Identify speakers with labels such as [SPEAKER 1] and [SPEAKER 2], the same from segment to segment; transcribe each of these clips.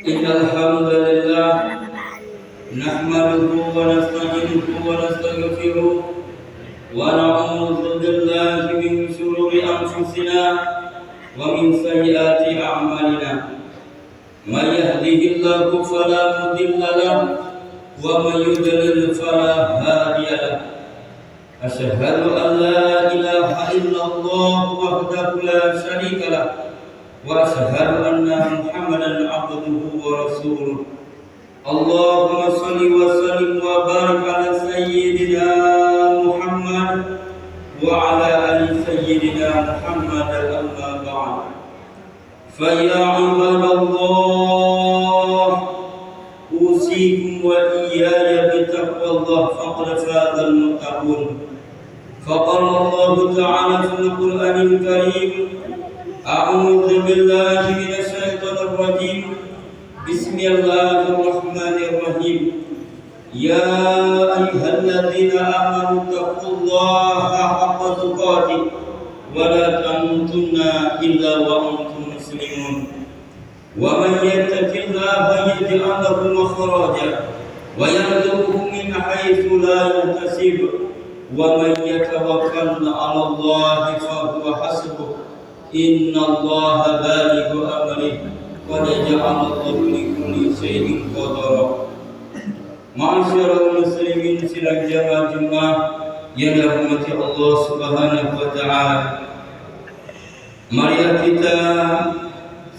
[SPEAKER 1] إن الحمد لله نحمده ونستعينه ونستغفره ونعوذ بالله من شرور أنفسنا ومن سيئات أعمالنا. من يهده الله فلا مضل له ومن يضلل فلا هادي له. أشهد أن لا إله إلا الله وحده لا شريك له وأشهد أن محمدا عبده ورسوله. اللهم صل وسلم وبارك على سيدنا محمد وعلى آل سيدنا محمد. أما بعد، فيا عباد الله، أوصيكم وإياي بتقوى الله فقد فاز المتقون. فقال الله تعالى في القرآن الكريم: أعوذ بالله من الشيطان الرجيم. بسم الله الرحمن الرحيم. يا أيها الذين آمنوا اتقوا الله حق تقاته ولا تموتن إلا وأنتم مسلمون. ومن يتق الله يجعل له مخرجا ويرزقه من حيث لا يحتسب ومن يتوكل على الله فهو حسبه إن الله بالغ أمره قد جعل الله لكل شيء قدرا. Ma'asyiral muslimin sidang jamaah Jumat yang dirahmati Allah Subhanahu wa taala. Marilah kita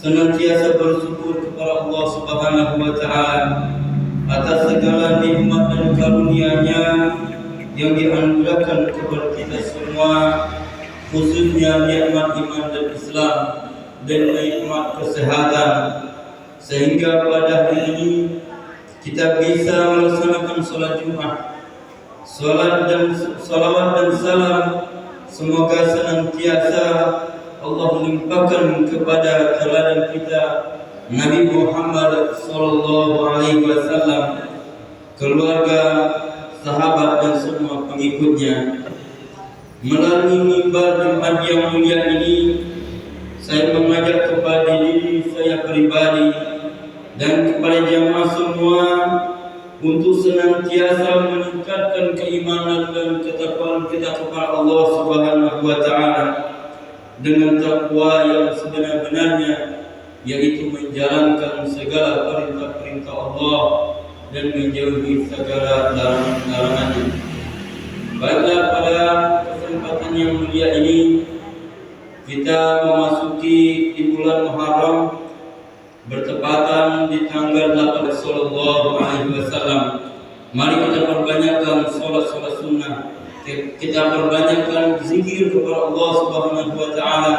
[SPEAKER 1] senantiasa bersyukur kepada Allah Subhanahu wa taala atas segala nikmat dan karunia-Nya yang dianugerahkan kepada kita semua, khususnya nikmat iman dan Islam dan nikmat kesehatan, sehingga pada hari ini kita bisa melaksanakan sholat Jumat. Salawat dan salam semoga senantiasa Allah limpahkan kepada teladan kita Nabi Muhammad sallallahu alaihi wasallam, keluarga, sahabat dan semua pengikutnya. Melalui mimbar Jumat yang mulia ini, saya mengajak kepada diri saya pribadi dan kepada jamaah semua untuk senantiasa meningkatkan keimanan dan ketakwaan kita kepada Allah Subhanahu wa taala dengan takwa yang sebenar-benarnya, yaitu menjalankan segala perintah-perintah Allah dan menjauhi segala larangan-larangannya. Baiklah, pada kesempatan yang mulia ini kita memasuki di bulan Muharram, bertepatan di tanggal 8 sallallahu alaihi wasallam. Mari kita perbanyakkan salat sunnah, kita perbanyakkan zikir kepada Allah Subhanahu wa taala,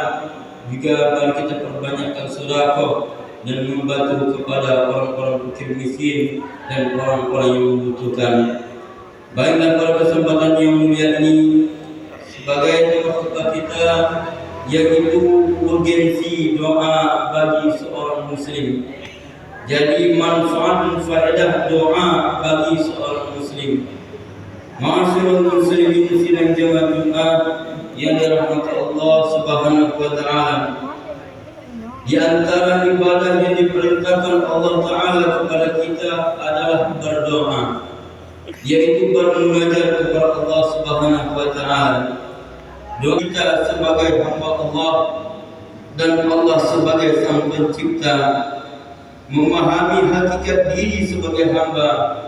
[SPEAKER 1] juga mari kita perbanyakkan sedekah dan membantu kepada orang-orang fakir miskin dan orang-orang yang membutuhkan. Baiklah, pada kesempatan yang mulia ini, sebagai tema khutbah kita yaitu urgensi doa bagi seorang muslim. Jadi manfaat dan faedah doa bagi seorang muslim. Ma'asyiral muslimin sidang jamaah Jumat yang dirahmati Allah Subhanahu wa taala, di antara ibadah yang diperintahkan Allah taala kepada kita adalah berdoa, yaitu bermunajat kepada Allah Subhanahu wa taala. Doa kita sebagai hamba Allah dan Allah sebagai Sang Pencipta, memahami hakikat diri sebagai hamba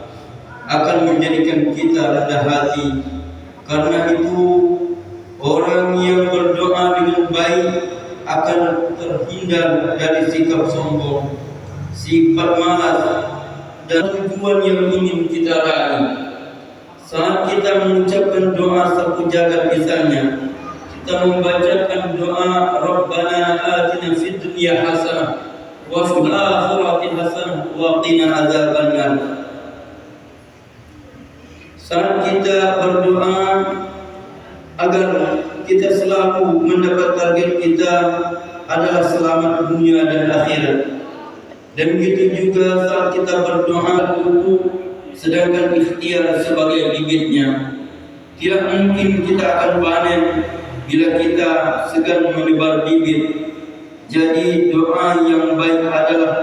[SPEAKER 1] akan menjadikan kita rendah hati. Karena itu, orang yang berdoa dengan baik akan terhindar dari sikap sombong, sifat malas, dan tujuan yang ingin kita raih. Saat kita mengucapkan doa sapu jagat misalnya, kita membacakan doa Rabbana atina fid dunya hasanah wa fil akhirati hasanah wa qina adzabannar. Saat kita berdoa agar kita selalu mendapat target kita adalah selamat dunia dan akhirat. Dan begitu juga saat kita berdoa dulu, sedangkan ikhtiar sebagai bibitnya. Tidak mungkin kita akan panen bila kita segan menebar bibit. Jadi doa yang baik adalah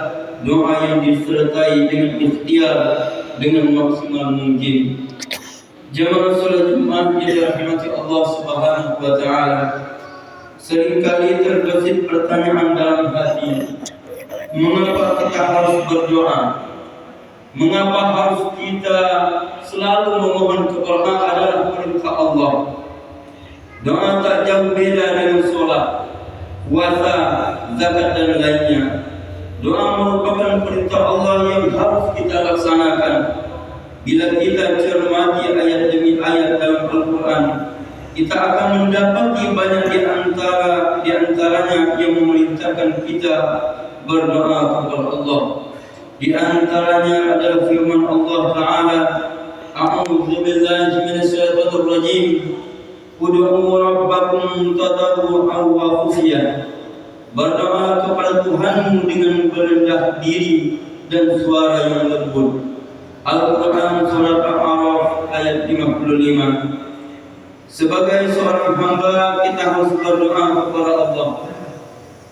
[SPEAKER 1] doa yang disertai dengan ikhtiar dengan maksimal mungkin. Jamaah salat Jumat yang dirahmati Allah Subhanahu wa taala, seringkali terbesit pertanyaan dalam hati, mengapa kita harus berdoa? Mengapa harus kita selalu memohon kepada adalah perintah Allah? Doa tak jauh beda dengan solat, puasa, zakat dan lainnya. Doa merupakan perintah Allah yang harus kita laksanakan. Bila kita cermati ayat demi ayat dalam Al-Quran, kita akan mendapati banyak di antaranya yang memerintahkan kita berdoa kepada Allah. Di antaranya adalah firman Allah Ta'ala, A'udzu billahi minasyaitonir rajim. Ud'u rabbakum tadarru'an wa khufyah. Berdoa kepada Tuhanmu dengan berendah diri dan suara yang lembut. Al-Quran Surat Al-A'raf ayat 55. Sebagai seorang hamba kita harus berdoa kepada Allah,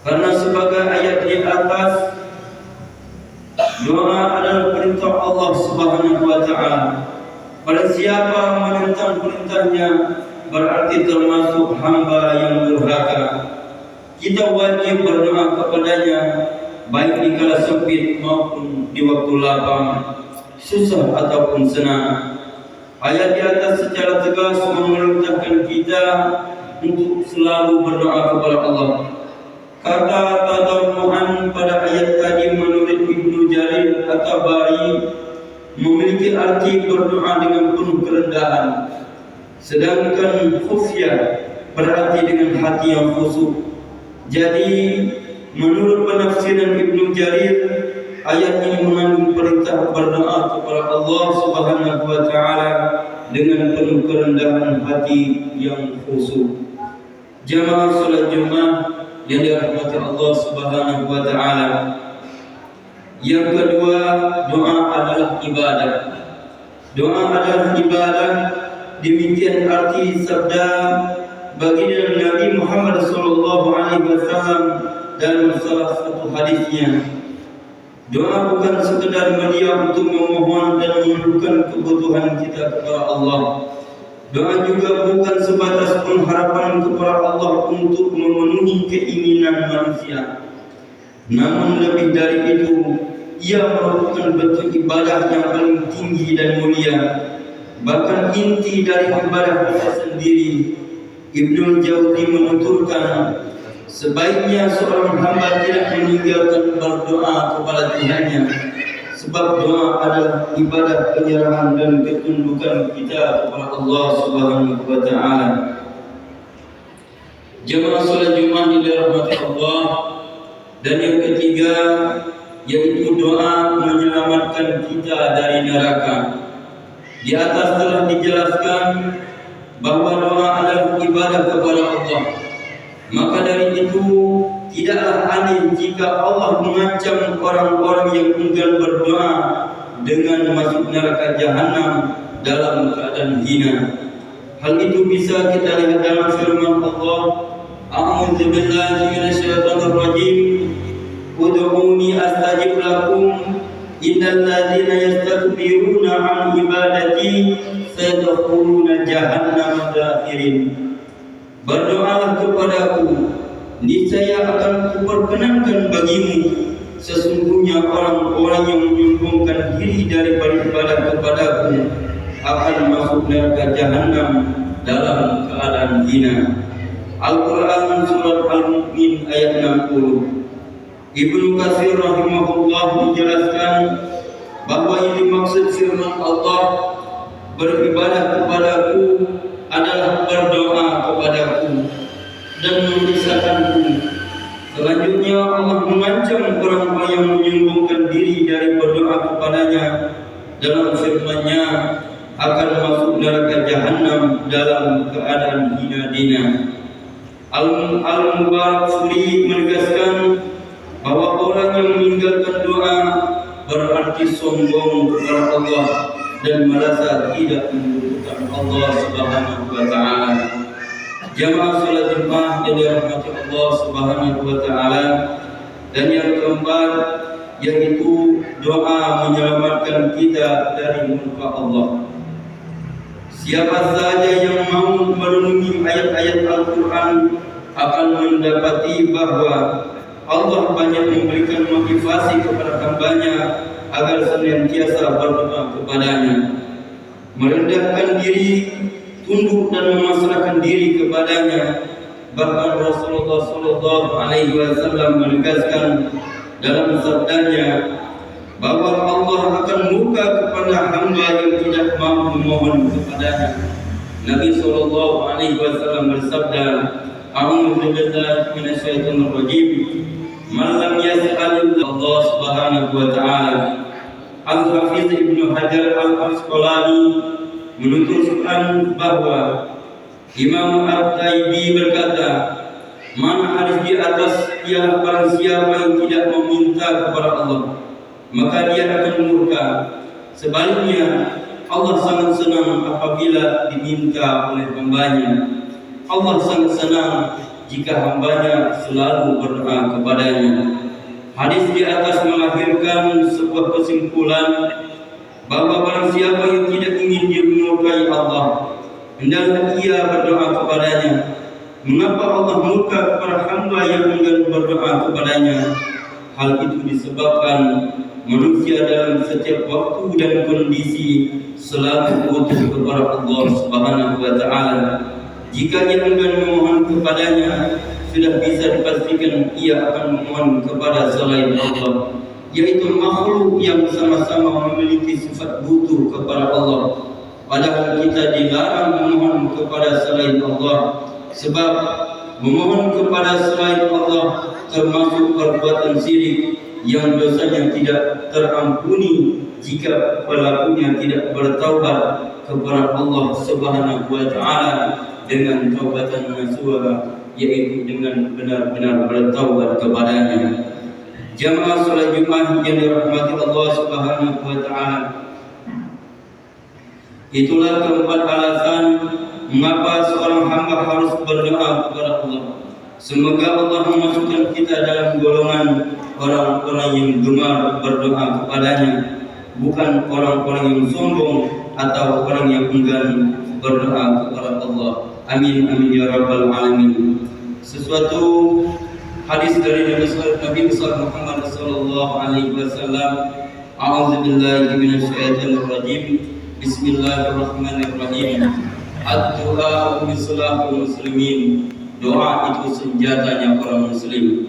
[SPEAKER 1] karena sebagai ayat di atas, doa adalah perintah Allah Subhanahu wa taala. Pada siapa menentang perintahnya berarti termasuk hamba yang durhaka. Kita wajib berdoa kepadanya baik di kala sempit maupun di waktu lapang, susah ataupun senang. Ayat di atas secara tegas memerintahkan kita untuk selalu berdoa kepada Allah. Kata tadarru'an pada ayat tadi menurut Ibnu Jarir At-Tabari memiliki arti berdoa dengan penuh kerendahan, sedangkan khufyah berarti dengan hati yang khusyuk. Jadi menurut penafsiran Ibnu Jarir, ayat ini mengandung perintah berdoa kepada Allah Subhanahu wa taala dengan penuh kerendahan hati yang khusyuk. Jamaah salat Jumat yang dirahmati Allah Subhanahu wa taala. Yang kedua, doa adalah ibadah. Doa adalah ibadah, demikian arti sabda baginda Nabi Muhammad sallallahu alaihi wasallam dalam salah satu hadisnya. Doa bukan sekedar media untuk memohon dan mengeluhkan kebutuhan kita kepada Allah. Doa juga bukan sebatas pengharapan kepada Allah untuk memenuhi keinginan manusia. Namun lebih dari itu, ia merupakan bentuk ibadah yang paling tinggi dan mulia, bahkan inti dari ibadah kita sendiri. Ibnu Jauzi menuturkan, sebaiknya seorang hamba tidak meninggalkan berdoa kepada Tuhannya, sebab doa adalah ibadah penyerahan dan ketundukan kita kepada Allah Subhanahu wa taala. Jemaah salat Jumat yang dirahmati Allah. Dan yang ketiga, yaitu doa menyelamatkan kita dari neraka. Di atas telah dijelaskan bahwa doa adalah ibadah kepada Allah. Maka dari itu tidaklah aneh jika Allah mengancam orang-orang yang enggan berdoa dengan masuk neraka jahanam dalam keadaan hina. Hal itu bisa kita lihat dalam firman Allah, A'udzu billahi minasyaitonir rajim. Ud'uni astajib lakum. Innal ladzina yastakbiruna 'an ibadati sayadkhuluna jahannama dakhirin. Berdoalah kepadaku, niscaya akan kuperkenankan bagimu. Sesungguhnya orang-orang yang menyombongkan diri daripada ibadah kepadaku akan masuk neraka jahanam dalam keadaan hina. Al-Quran Surat Al-Mu'min ayat 60. Ibnu Katsir rahimahullah menjelaskan bahwa yang dimaksud firman Allah, beribadah kepadaku adalah berdoa kepadaku dan memisahkanku. Selanjutnya Allah mengancam orang-orang yang menyombongkan diri dari berdoa kepadanya dalam firman-Nya akan masuk neraka jahanam dalam keadaan hina-dina. Al-Mubarakfuri menegaskan bahwa orang yang meninggalkan doa berarti sombong kepada Allah dan merasa tidak membutuhkan Allah Subhanahu wa taala. Jamaah salat Jumat yang dirahmati Allah Subhanahu wa taala. Dan yang keempat, yaitu doa menyelamatkan kita dari murka Allah. Siapa saja yang mau merenungi ayat-ayat Al-Quran akan mendapati bahwa Allah banyak memberikan motivasi kepada hambanya agar senantiasa berdoa kepadanya, merendahkan diri, tunduk dan memasrahkan diri kepadanya. Bahkan Rasulullah SAW menegaskan dalam sabdanya bahwa Allah akan murka kepada hamba yang tidak mampu memohon kepadanya. Nabi SAW bersabda, "A'udzu billahi minasyaitonir rajim. Man lam yas'alillah Allah Subhanahu wa ta'ala." Al-Hafiz Ibnu Hajar Al-Asqalani menuturkan bahwa Imam At-Taibi berkata, "Mana hadis di atas ialah barang siapa yang tidak meminta kepada Allah, maka dia akan murka. Sebaliknya, Allah sangat senang apabila diminta oleh hambanya. Allah sangat senang jika hambanya selalu berdoa kepadanya." Hadis di atas melahirkan sebuah kesimpulan bahwa barang siapa yang tidak ingin dimurkai Allah, hendaklah ia berdoa kepadanya. Mengapa Allah murka kepada hamba yang enggan berdoa kepadanya? Hal itu disebabkan manusia dalam setiap waktu dan kondisi selalu butuh kepada Allah Subhanahu wa ta'ala. Jika ia enggan memohon kepadanya, sudah bisa dipastikan ia akan memohon kepada selain Allah, yaitu makhluk yang sama-sama memiliki sifat butuh kepada Allah. Padahal kita dilarang memohon kepada selain Allah, sebab memohon kepada selain Allah termasuk perbuatan syirik yang dosanya tidak terampuni jika pelakunya tidak bertaubat kepada Allah Subhanahu wa ta'ala dengan taubatan nasuha, yaitu dengan benar-benar bertaubat kepadanya. Jamaah salat Jumat yang dirahmati Allah Subhanahu wa ta'ala, itulah keempat alasan mengapa seorang hamba harus berdoa kepada Allah. Semoga Allah memasukkan kita dalam golongan orang-orang yang gemar berdoa kepadanya, bukan orang-orang yang sombong atau orang yang enggan berdoa kepada Allah. Amin amin ya rabbal alamin. Sesuatu hadis dari Nabi besar Muhammad sallallahu alaihi wasallam, "A'udzu billahi minasyaitonir rajim. Bismillahirrahmanirrahim. Ad-du'a mislahul muslimin." Doa itu senjatanya orang muslim.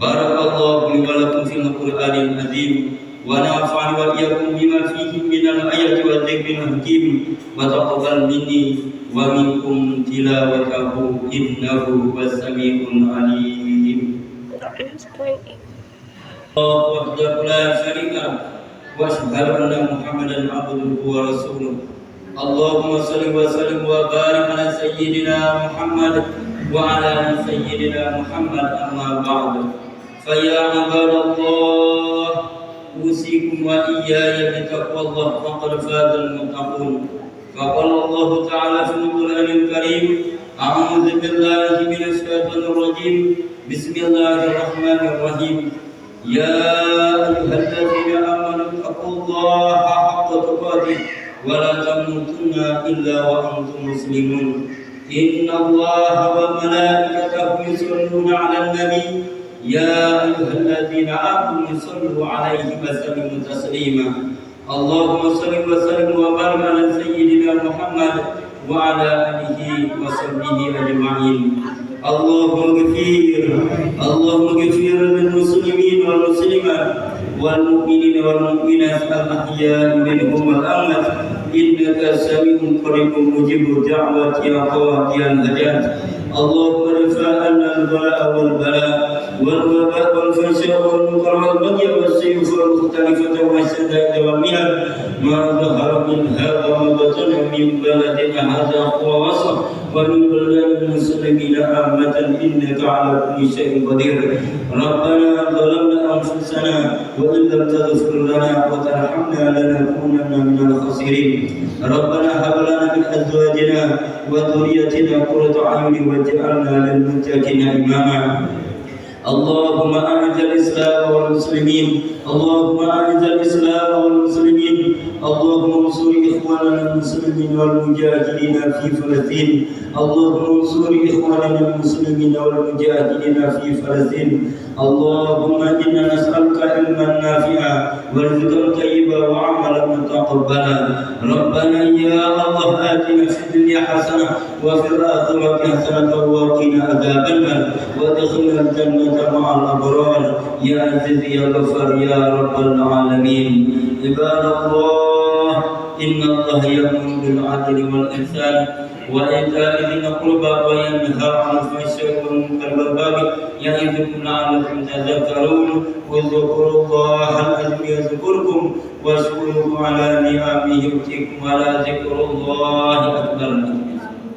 [SPEAKER 1] Barakallahu li wa lakum fil Qur'anil azim wa nafa'ani wa iyyakum bima fihi minal ayati wa dzikril hakim wa taqabbal minni wa minkum tilawatahu innahu was-sami'ul 'alim. Allahu akbar, la syarika wa asyhadu anna Muhammadan 'abduhu wa rasuluh. Allahumma shalli wa sallim wa barik ala sayyidina Muhammad wa ala sayyidina Muhammad, amma ba'du. Fa ya ibadallah, usikum wa iyaya bi taqwallah, faqad fazal muttaqun. Faqala Allah ta'ala fil Qur'anil Karim, a'udzu billahi minasy syaithanir rajim. Bismillahirrahmanirrahim. Ya ayyuhalladzina amanu taqullaha haqqa tuqatih wa la tamutunna illa wa antum muslimun. Inna Allaha wa malaikatahu yusholluna 'alan nabi. Ya ayyuhalladzina amanu shallu 'alaihi wa sallimu taslima. Allahumma shalli wa sallim wa barik 'ala sayyidina Muhammad wa 'ala alihi wa sahbihi ajma'in. Allahumma ghfir lil muslimin wal muslimat wal mu'minin wal mu'minat al-ahya'i minhum wal amwat. Innaka sami'un qaribun mujibud da'wati ya qadiyal hajat. Allahumma rifa'anna al-bala'a wal bala' wal waba' wal fasha' wal munkar wal baghy wal sayf wal mukhtalifata wa syada'id wal mihan ma dhahara min hadha wa batana min baladina hadha wa wasf wa min baladil muslimin ammatan innaka 'ala kulli syai'in qadir. Rabbana zalamna anfusana wa in lam taghfir lana wa tarhamna lanakunanna minal khasirin. Rabbana hab lana min azwajina wa dhurriyyatina qurrata a'yunin waj'alna lil muttaqina imama. اللهم أعز الإسلام والمسلمين اللهم أعز الإسلام والمسلمين اللهم انصر إخواننا المسلمين والمجاهدين في فلسطين اللهم انصر إخواننا المسلمين والمجاهدين في فلسطين اللهم إنا نسألك علما نافعا ورزقا طيبا وعملا متقبلا ربنا يا الله آتنا في الدنيا حسنة وفي الآخرة حسنة وقنا عذاب النار وادخلنا الجنة مع الأبرار يا عزيز يا غفار يا رب العالمين عباد الله إن الله يأمر بالعدل والإحسان وإيتاء ذي القربى وينهى عن الفحشاء والمنكر والبغي يعظكم لعلكم تذكرون واذكروا الله العظيم يذكركم واشكروه على نعمه يؤتكم ولذكر الله أكبر.